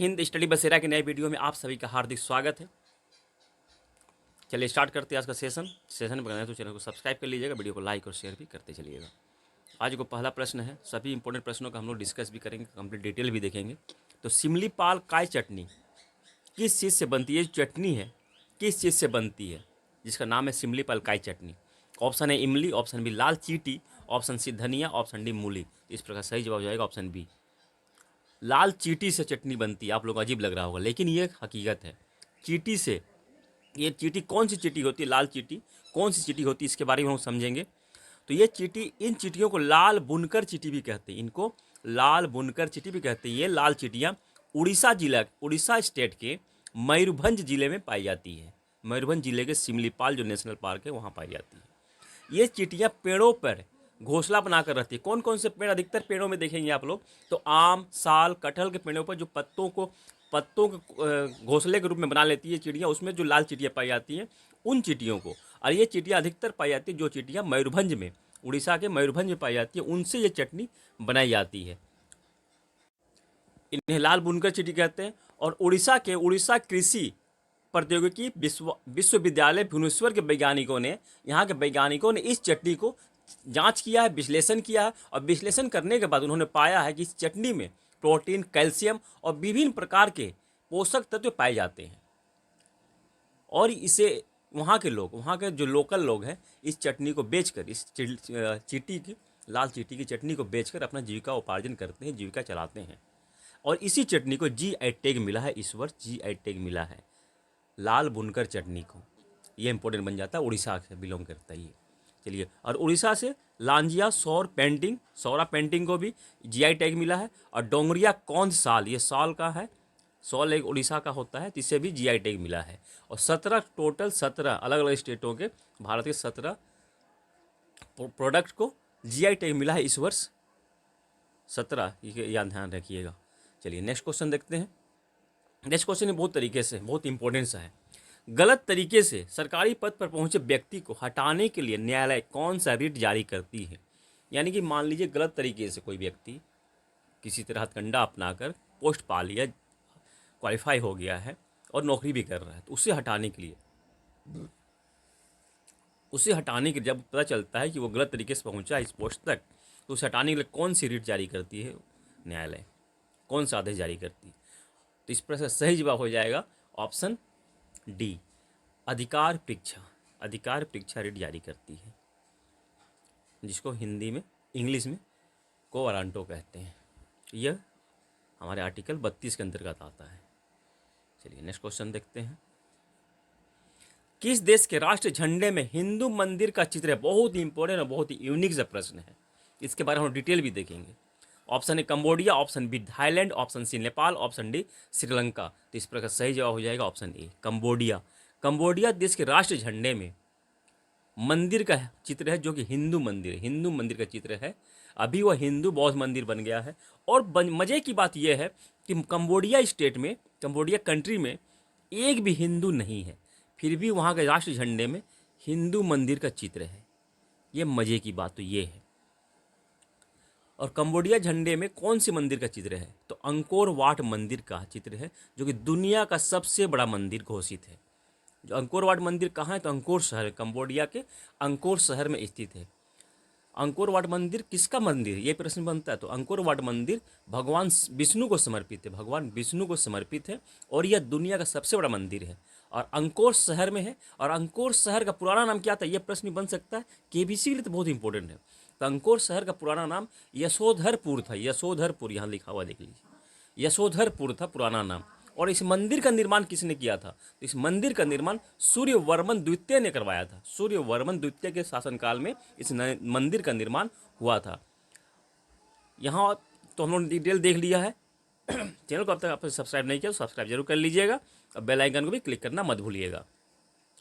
Hind study बसेरा के नए वीडियो में आप सभी का हार्दिक स्वागत है। चलिए स्टार्ट करते हैं आज का सेशन बनाए तो चैनल को सब्सक्राइब कर लीजिएगा, वीडियो को लाइक और शेयर भी करते चलिएगा। आज को पहला प्रश्न है, सभी इंपॉर्टेंट प्रश्नों का हम लोग डिस्कस भी करेंगे, कंप्लीट डिटेल भी देखेंगे। तो सिमलीपाल काय चटनी किस चीज़ से बनती है? चटनी है किस चीज़ से बनती है जिसका नाम है सिमलीपाल काय चटनी? ऑप्शन ए इमली, ऑप्शन बी लाल चीटी, ऑप्शन सी धनिया, ऑप्शन डी मूली। इस प्रकार सही जवाब हो जाएगा ऑप्शन बी, लाल चीटी से चटनी बनती है। आप लोग अजीब लग रहा होगा लेकिन ये हकीकत है। चीटी से, ये चीटी कौन सी चीटी होती है? लाल चीटी कौन सी चीटी होती है इसके बारे में हम समझेंगे। तो ये चीटी, इन चीटियों को लाल बुनकर चीटी भी कहते हैं, इनको लाल बुनकर चीटी भी कहते हैं। ये लाल चीटियाँ उड़ीसा स्टेट के मयूरभंज जिले में पाई जाती है। मयूरभंज जिले के सिमलीपाल जो नेशनल पार्क है वहाँ पाई जाती है। ये चीटियाँ पेड़ों पर घोंसला बनाकर रहती है। कौन कौन से पेड़? अधिकतर पेड़ों में देखेंगे आप लोग तो आम, साल, कटहल के पेड़ों पर जो पत्तों के घोंसले के रूप में बना लेती है चिड़िया, उसमें जो लाल चिड़िया पाई जाती हैं उन चिड़ियों को। और ये चिड़िया अधिकतर पाई जाती है जो चिड़िया मयूरभंज में, उड़ीसा के मयूरभंज में पाई जाती है, उनसे ये चटनी बनाई जाती है। इन्हें लाल बुनकर चीटी कहते हैं। और उड़ीसा कृषि प्रौद्योगिकी विश्वविद्यालय भुवनेश्वर के वैज्ञानिकों ने, यहाँ के वैज्ञानिकों ने इस चटनी को जांच किया है, विश्लेषण किया है। और विश्लेषण करने के बाद उन्होंने पाया है कि इस चटनी में प्रोटीन, कैल्शियम और विभिन्न प्रकार के पोषक तत्व पाए जाते हैं। और इसे वहाँ के जो लोकल लोग हैं इस चटनी को बेचकर, इस लाल चीटी की चटनी को बेचकर अपना जीविका उपार्जन करते हैं, जीविका चलाते हैं। और इसी चटनी को GI टैग मिला है, इस वर्ष GI टैग मिला है लाल बुनकर चटनी को। ये इंपॉर्टेंट बन जाता है, उड़ीसा से बिलोंग करता है ये। चलिए, और उड़ीसा से लांजिया सौरा पेंटिंग को भी GI टैग मिला है। और डोंगरिया कौंध साल, ये साल का है, सॉल एक उड़ीसा का होता है, तो इसे भी GI टैग मिला है। और 17 अलग अलग स्टेटों के, भारत के 17 प्रोडक्ट को GI टैग मिला है इस वर्ष, 17, ये ध्यान रखिएगा। चलिए नेक्स्ट क्वेश्चन देखते हैं। नेक्स्ट क्वेश्चन बहुत तरीके से, बहुत इंपॉर्टेंट सा है। गलत तरीके से सरकारी पद पर पहुंचे व्यक्ति को हटाने के लिए न्यायालय कौन सा रिट जारी करती है? यानी कि मान लीजिए गलत तरीके से कोई व्यक्ति किसी तरह हथकंडा अपनाकर पोस्ट पा लिया, क्वालिफाई हो गया है और नौकरी भी कर रहा है, तो उसे हटाने के लिए जब पता चलता है कि वो गलत तरीके से पहुंचा इस पोस्ट तक, तो उसे हटाने के लिए कौन सी रिट जारी करती है न्यायालय? कौन सा आदेश जारी करती है? तो इस प्रश्न का सही जवाब हो जाएगा ऑप्शन डी, अधिकार परीक्षा रिट जारी करती है, जिसको हिंदी में, इंग्लिश में को वारंटो कहते हैं। यह हमारे आर्टिकल 32 के अंतर्गत आता है। चलिए नेक्स्ट क्वेश्चन देखते हैं। किस देश के राष्ट्रीय झंडे में हिंदू मंदिर का चित्र है? बहुत ही इंपॉर्टेंट और बहुत ही यूनिक सा प्रश्न है, इसके बारे में हम डिटेल भी देखेंगे। Option A Cambodia, option B Thailand, option C Nepal, option D Sri Lanka. तो इस प्रकार सही जवाब हो जाएगा ऑप्शन ए, कंबोडिया देश के राष्ट्रीय झंडे में मंदिर का चित्र है, जो कि हिंदू मंदिर का चित्र है। अभी वह हिंदू बौद्ध मंदिर बन गया है। और मज़े की बात यह है कि कंबोडिया कंट्री में एक भी हिंदू नहीं है, फिर भी वहाँ के राष्ट्रीय झंडे में हिंदू मंदिर का चित्र है। ये मज़े की बात तो ये है। और कंबोडिया झंडे में कौन से मंदिर का चित्र है? तो अंकोर वाट मंदिर का चित्र है, जो कि दुनिया का सबसे बड़ा मंदिर घोषित है। जो अंकोर वाट मंदिर कहाँ है? तो अंकोर शहर, कंबोडिया के अंकोर शहर में स्थित है। अंकोर वाट मंदिर किसका मंदिर है, ये प्रश्न बनता है। तो अंकोर वाट मंदिर भगवान विष्णु को समर्पित है, और यह दुनिया का सबसे बड़ा मंदिर है और अंकोर शहर में है। और अंकोर शहर का पुराना नाम क्या था, यह प्रश्न बन सकता है, KBC के लिए तो बहुत इंपॉर्टेंट है। तो अंकोर शहर का पुराना नाम यशोधरपुर था, यशोधरपुर, यहाँ लिखा हुआ देख लीजिए, यशोधरपुर था पुराना नाम। और इस मंदिर का निर्माण किसने किया था? तो इस मंदिर का निर्माण सूर्यवर्मन द्वितीय ने करवाया था। सूर्यवर्मन द्वितीय के शासनकाल में इस मंदिर का निर्माण हुआ था। यहाँ तो हम लोग डिटेल देख लिया है। चैनल को अब तक आपने सब्सक्राइब नहीं किया तो सब्सक्राइब जरूर कर लीजिएगा, और बेल आइकन को भी क्लिक करना मत भूलिएगा।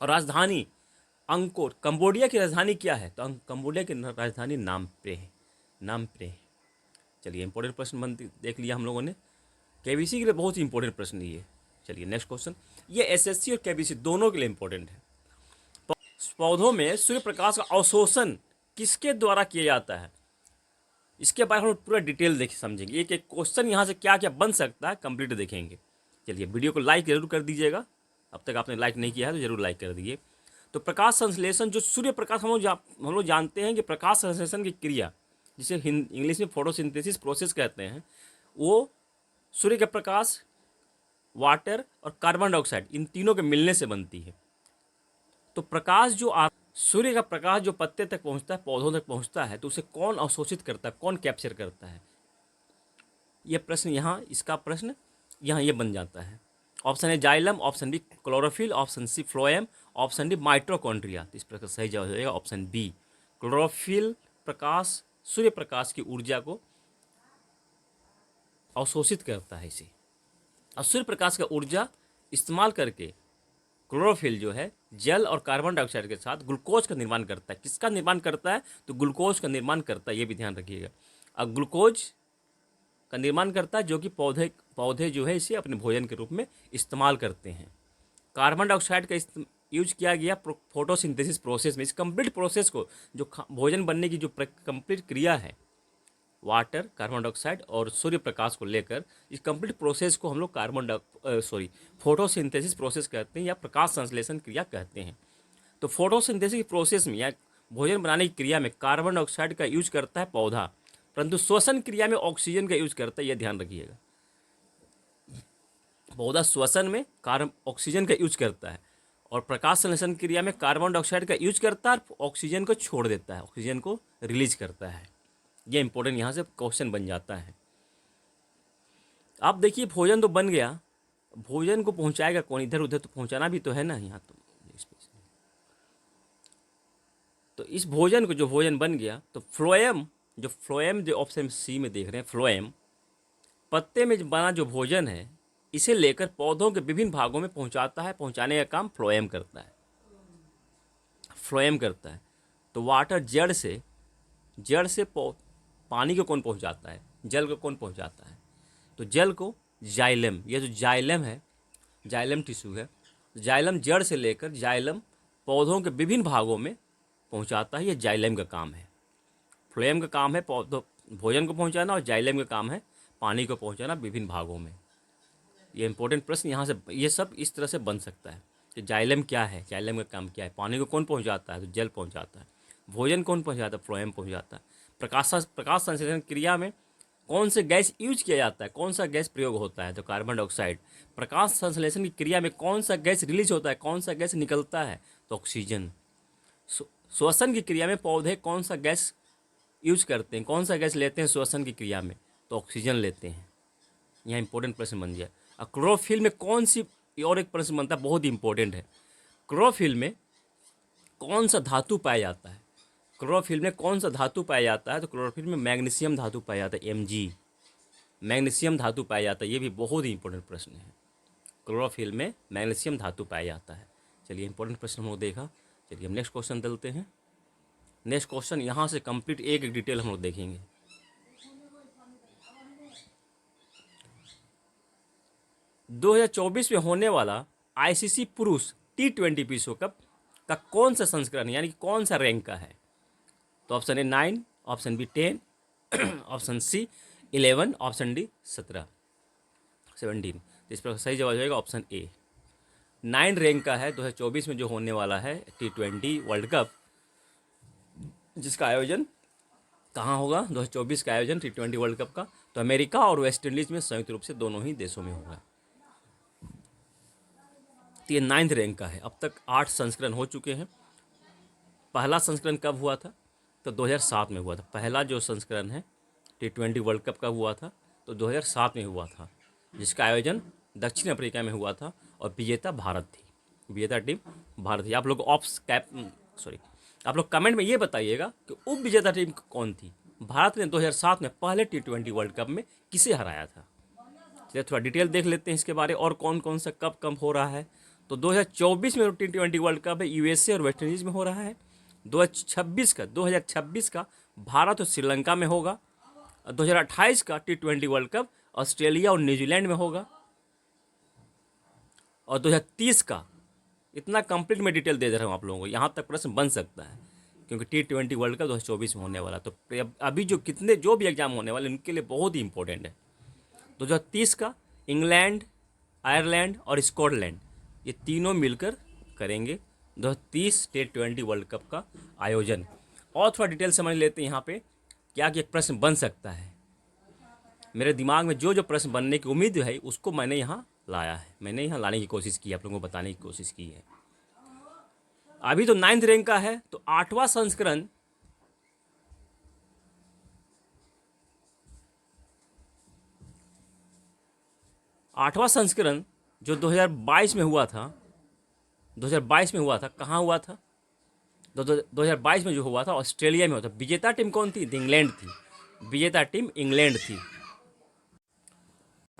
और राजधानी अंकोर, कंबोडिया की राजधानी क्या है? तो कंबोडिया की राजधानी नामप्रे है। चलिए इंपॉर्टेंट प्रश्न देख लिया हम लोगों ने, KBC के लिए बहुत ही इंपॉर्टेंट प्रश्न ये। चलिए नेक्स्ट क्वेश्चन, ये SSC और KBC दोनों के लिए इंपॉर्टेंट है। पौधों में सूर्य प्रकाश का अवशोषण किसके द्वारा किया जाता है? इसके बारे में हम पूरा डिटेल देख समझेंगे, एक एक क्वेश्चन यहाँ से क्या क्या बन सकता है कंप्लीट देखेंगे। चलिए वीडियो को लाइक जरूर कर दीजिएगा, अब तक आपने लाइक नहीं किया है तो जरूर लाइक कर दीजिए। तो प्रकाश संश्लेषण, जो सूर्य प्रकाश हम लोग जानते हैं कि प्रकाश संश्लेषण की क्रिया, जिसे इंग्लिश में फोटोसिंथेसिस प्रोसेस कहते हैं, वो सूर्य का प्रकाश, वाटर और कार्बन डाइऑक्साइड इन तीनों के मिलने से बनती है। तो प्रकाश जो सूर्य का प्रकाश जो पत्ते तक पहुंचता है, पौधों तक पहुंचता है, तो उसे कौन अवशोषित करता है, कौन कैप्चर करता है, ये प्रश्न यहाँ, इसका प्रश्न यहाँ ये बन जाता है। ऑप्शन है xylem, option B chlorophyll, option C phloem, option D mitochondria. तो इस प्रकार सही जवाब हो जाएगा ऑप्शन बी, क्लोरोफिल। प्रकाश, सूर्य प्रकाश की ऊर्जा को अवशोषित करता है इसे, और सूर्य प्रकाश का ऊर्जा इस्तेमाल करके क्लोरोफिल जो है जल और कार्बन डाइऑक्साइड के साथ ग्लूकोज का निर्माण करता है। किसका निर्माण करता है, तो ग्लूकोज का निर्माण करता है, ये भी ध्यान रखिएगा। अब ग्लूकोज का निर्माण करता है जो कि पौधे जो है इसे अपने भोजन के रूप में इस्तेमाल करते हैं। कार्बन डाइऑक्साइड का यूज किया गया फोटोसिंथेसिस प्रोसेस में। इस कंप्लीट प्रोसेस को, जो भोजन बनने की जो कंप्लीट क्रिया है, वाटर, कार्बन डाइऑक्साइड और सूर्य प्रकाश को लेकर, इस कंप्लीट प्रोसेस को हम लोग फोटोसिंथेसिस प्रोसेस कहते हैं या प्रकाश संश्लेषण क्रिया कहते हैं। तो फोटोसिंथेसिस प्रोसेस में या भोजन बनाने की क्रिया में कार्बन डाइऑक्साइड का यूज करता है पौधा, परंतु श्वसन क्रिया में ऑक्सीजन का यूज करता है, यह ध्यान रखिएगा। पौधा श्वसन में ऑक्सीजन का यूज करता है और प्रकाश संश्लेषण क्रिया में कार्बन डाइऑक्साइड का यूज करता है और ऑक्सीजन को छोड़ देता है, ऑक्सीजन को रिलीज करता है। ये इंपॉर्टेंट यहाँ से क्वेश्चन बन जाता है। आप देखिए भोजन तो बन गया, भोजन को पहुँचाएगा कौन, इधर उधर तो पहुँचाना भी तो है ना यहाँ। तो इस भोजन को, जो भोजन बन गया, तो फ्लोएम जो ऑप्शन सी में देख रहे हैं, फ्लोएम पत्ते में बना जो भोजन है, इसे लेकर पौधों के विभिन्न भागों में पहुंचाता है। पहुंचाने का काम फ्लोएम करता है, फ्लोएम करता है। तो वाटर जड़ से पानी को कौन पहुंचाता है, जल को कौन पहुंचाता है, तो जल को जाइलम, ये जो जाइलम है, जाइलम टिश्यू है, जाइलम जड़ से लेकर जाइलम पौधों के विभिन्न भागों में पहुंचाता है। ये जाइलम का काम है। फ्लोएम का काम है भोजन को पहुंचाना और जाइलम का काम है पानी को पहुंचाना विभिन्न भागों में। ये इंपॉर्टेंट प्रश्न यहाँ से, ये सब इस तरह से बन सकता है कि जाइलम क्या है, जाइलम का काम क्या है। पानी को कौन पहुंचाता है, तो जल पहुंचाता है। भोजन कौन पहुंचाता है, फ्लोएम पहुंचाता है। प्रकाश संश्लेषण क्रिया में कौन से गैस यूज किया जाता है, कौन सा गैस प्रयोग होता है, तो कार्बन डाइऑक्साइड। प्रकाश संश्लेषण की क्रिया में कौन सा गैस रिलीज होता है, कौन सा गैस निकलता है, तो ऑक्सीजन। श्वसन की क्रिया में पौधे कौन सा गैस यूज करते हैं, कौन सा गैस लेते हैं श्वसन की क्रिया में, तो ऑक्सीजन लेते हैं। यहाँ इंपॉर्टेंट प्रश्न बन गया। और क्लोरोफिल में कौन सी, और एक प्रश्न बनता है बहुत ही इंपॉर्टेंट है, क्लोरोफिल में कौन सा धातु पाया जाता है, क्लोरोफिल में कौन सा धातु पाया जाता है, तो क्लोरोफिल में मैग्नीशियम धातु पाया जाता है, Mg, मैग्नीशियम धातु पाया जाता है। ये भी बहुत ही इंपॉर्टेंट प्रश्न है, क्लोरोफिल में मैग्नीशियम धातु पाया जाता है। चलिए इंपॉर्टेंट प्रश्न हम लोग देखा। चलिए हम नेक्स्ट क्वेश्चन चलते हैं। नेक्स्ट क्वेश्चन यहाँ से कंप्लीट एक डिटेल हम लोग देखेंगे। (2024) में होने वाला ICC पुरुष T20 विश्व कप का कौन सा संस्करण, यानी कि कौन सा रैंक का है, तो option A 9, option B 10, option C 11, option D 17। तो इस पर सही जवाब हो जाएगा ऑप्शन ए, 9 रैंक का है 2024 में जो होने वाला है T20 वर्ल्ड कप, जिसका आयोजन कहाँ होगा, 2024 का आयोजन T20 वर्ल्ड कप का, तो अमेरिका और वेस्ट इंडीज़ में संयुक्त रूप से दोनों ही देशों में होगा। तो ये 9th रैंक का है। अब तक 8 संस्करण हो चुके हैं। पहला संस्करण कब हुआ था, तो 2007 में हुआ था। पहला जो संस्करण है T20 वर्ल्ड कप का हुआ था, तो 2007 में हुआ था, जिसका आयोजन दक्षिण अफ्रीका में हुआ था और विजेता भारत थी, विजेता टीम भारत थी। आप लोग कमेंट में ये बताइएगा कि उप विजेता टीम कौन थी। भारत ने 2007 में पहले T20 वर्ल्ड कप में किसे हराया था। चलिए थोड़ा डिटेल देख लेते हैं इसके बारे, और कौन कौन सा कब हो रहा है। तो 2024 में T20 वर्ल्ड कप है, USA और वेस्ट इंडीज़ में हो रहा है। 2026 का भारत और श्रीलंका में होगा। 2028 का T20 वर्ल्ड कप ऑस्ट्रेलिया और न्यूजीलैंड में होगा। और 2030 का, इतना कंप्लीट में डिटेल दे रहा हूँ आप लोगों को, यहाँ तक प्रश्न बन सकता है क्योंकि T20 वर्ल्ड कप 2024 में होने वाला। तो अभी जो भी एग्ज़ाम होने वाले उनके लिए बहुत ही इंपॉर्टेंट है। 2030 का इंग्लैंड, आयरलैंड और स्कॉटलैंड ये तीनों मिलकर करेंगे 2030 T20 वर्ल्ड कप का आयोजन। और थोड़ा डिटेल समझ लेते हैं यहाँ पे क्या एक प्रश्न बन सकता है। मेरे दिमाग में जो प्रश्न बनने की उम्मीद है उसको मैंने यहाँ लाया है, मैंने यहाँ लाने की कोशिश की, आप लोगों को बताने की कोशिश की है। अभी तो 9th रैंक का है, तो 8वां संस्करण जो 2022 में हुआ था, 2022 में हुआ था, कहाँ हुआ था? 2022 में जो हुआ था ऑस्ट्रेलिया में हुआ था। विजेता टीम कौन थी? इंग्लैंड थी। विजेता टीम इंग्लैंड थी।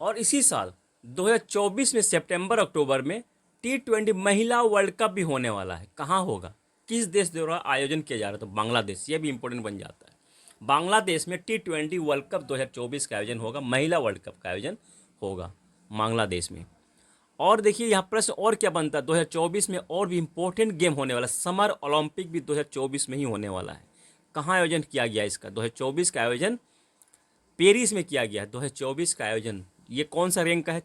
और इसी साल 2024 में सितंबर अक्टूबर में T20 महिला वर्ल्ड कप भी होने वाला है। कहाँ होगा? किस देश द्वारा आयोजन किया जा रहा है? तो बांग्लादेश। ये भी इंपॉर्टेंट बन जाता है। बांग्लादेश में T20 वर्ल्ड कप 2024 का आयोजन होगा, महिला वर्ल्ड कप का आयोजन होगा बांग्लादेश में। और देखिए यहाँ प्रश्न और क्या बनता है, 2024 में और भी इम्पोर्टेंट गेम होने वाला, समर ओलंपिक भी 2024 में ही होने वाला है। कहाँ आयोजन किया गया इसका? 2024 का आयोजन पेरिस में किया गया है। 2024 का आयोजन ये कौन सा रैंक का है?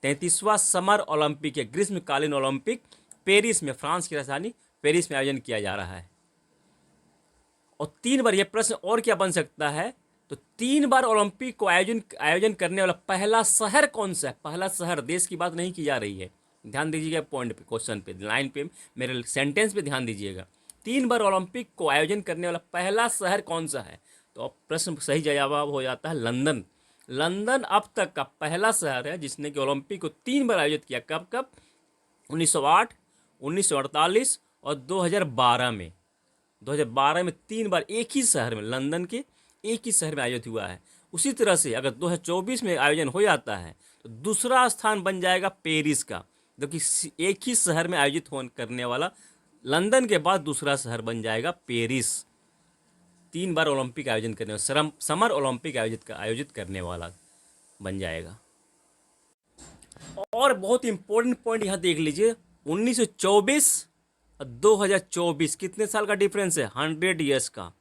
33वां समर ओलंपिक है, ग्रीष्मकालीन ओलंपिक पेरिस में, फ्रांस की राजधानी पेरिस में आयोजन किया जा रहा है। और 3 बार, यह प्रश्न और क्या बन सकता है, तो 3 बार ओलंपिक को आयोजन करने वाला पहला शहर कौन सा है? पहला शहर, देश की बात नहीं की जा रही है, ध्यान दीजिएगा पॉइंट पे, क्वेश्चन पे, लाइन पे, मेरे सेंटेंस पे ध्यान दीजिएगा। 3 बार ओलंपिक को आयोजन करने वाला पहला शहर कौन सा है? तो प्रश्न सही जवाब हो जाता है लंदन। लंदन अब तक का पहला शहर है जिसने कि ओलंपिक को 3 बार आयोजित किया। कब कब? 1908, 1948 और 2012 में। 2012 में 3 बार एक ही शहर में, लंदन के एक ही शहर में आयोजित हुआ है। उसी तरह से अगर 2024 में आयोजन हो जाता है तो दूसरा स्थान बन जाएगा पेरिस का, जो कि एक ही शहर में आयोजित करने वाला, लंदन के बाद दूसरा शहर बन जाएगा पेरिस। 3 बार ओलंपिक आयोजन करने वाला, समर ओलंपिक आयोजित करने वाला बन जाएगा। और बहुत इंपॉर्टेंट पॉइंट यहाँ देख लीजिए, 1924 और 2024 कितने साल का डिफरेंस है? 100 ईयर्स का।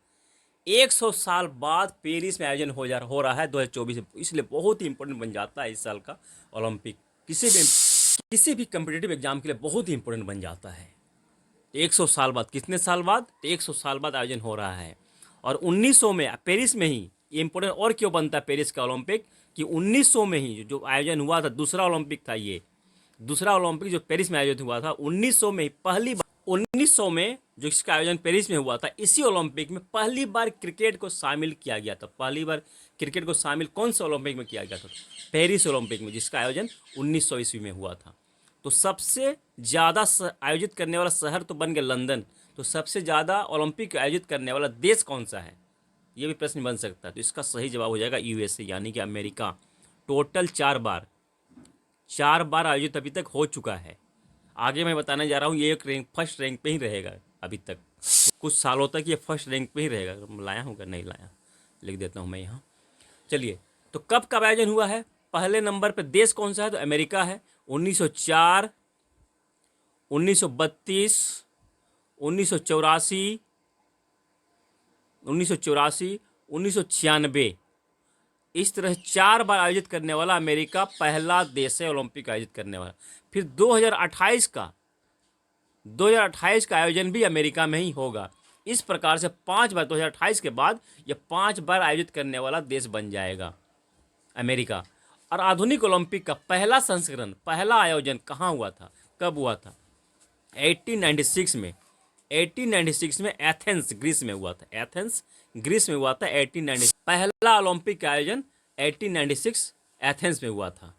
100 साल बाद पेरिस में आयोजन हो रहा है 2024 में, इसलिए बहुत ही इंपॉर्टेंट बन जाता है इस साल का ओलंपिक। किसी भी कम्पिटिटिव एग्जाम के लिए बहुत ही इंपॉर्टेंट बन जाता है। 100 साल बाद, कितने साल बाद? 100 साल बाद आयोजन हो रहा है। और 1900 में पेरिस में ही, ये इंपॉर्टेंट और क्यों बनता है पेरिस का ओलंपिक, कि 1900 में ही जो आयोजन हुआ था, दूसरा ओलंपिक था ये, दूसरा ओलंपिक जो पेरिस में आयोजित हुआ था 1900 में ही, पहली बार 1900 में जो इसका आयोजन पेरिस में हुआ था, इसी ओलंपिक में पहली बार क्रिकेट को शामिल किया गया था। पहली बार क्रिकेट को शामिल कौन से ओलंपिक में किया गया था? पेरिस ओलंपिक में, जिसका आयोजन 1900 ईस्वी में हुआ था। तो सबसे ज़्यादा आयोजित करने वाला शहर तो बन गया लंदन। तो सबसे ज़्यादा ओलंपिक आयोजित करने वाला देश कौन सा है? ये भी प्रश्न बन सकता है। तो इसका सही जवाब हो जाएगा USA, यानी कि अमेरिका। टोटल 4 बार आयोजित अभी तक हो चुका है। आगे मैं बताने जा रहा हूँ, ये फर्स्ट रैंक पे ही रहेगा अभी तक, कुछ सालों तक ये फर्स्ट रैंक पे ही रहेगा। लाया हूँ क्या? नहीं लाया, लिख देता हूँ मैं यहाँ। चलिए, तो कब कब आयोजन हुआ है? पहले नंबर पे देश कौन सा है? तो अमेरिका है। 1904, 1932, 1984, 1996, इस तरह 4 बार आयोजित करने वाला अमेरिका पहला देश है ओलंपिक आयोजित करने वाला। फिर 2028 का आयोजन भी अमेरिका में ही होगा। इस प्रकार से 5 बार, 2028 के बाद यह 5 बार आयोजित करने वाला देश बन जाएगा अमेरिका। और आधुनिक ओलंपिक का पहला संस्करण, पहला आयोजन कहाँ हुआ था, कब हुआ था? 1896 में एथेंस, ग्रीस में हुआ था। एथेंस, ग्रीस में हुआ था 1896। पहला ओलंपिक का आयोजन 1896 एथेंस में हुआ था।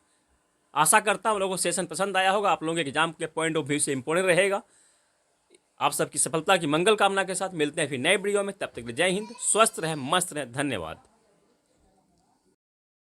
आशा करता हूँ आप लोगों को सेशन पसंद आया होगा, आप लोगों के एग्जाम के पॉइंट ऑफ व्यू से इंपॉर्टेंट रहेगा। आप सबकी सफलता की मंगल कामना के साथ मिलते हैं फिर नए वीडियो में। तब तक जय हिंद, स्वस्थ रहें, मस्त रहें, धन्यवाद।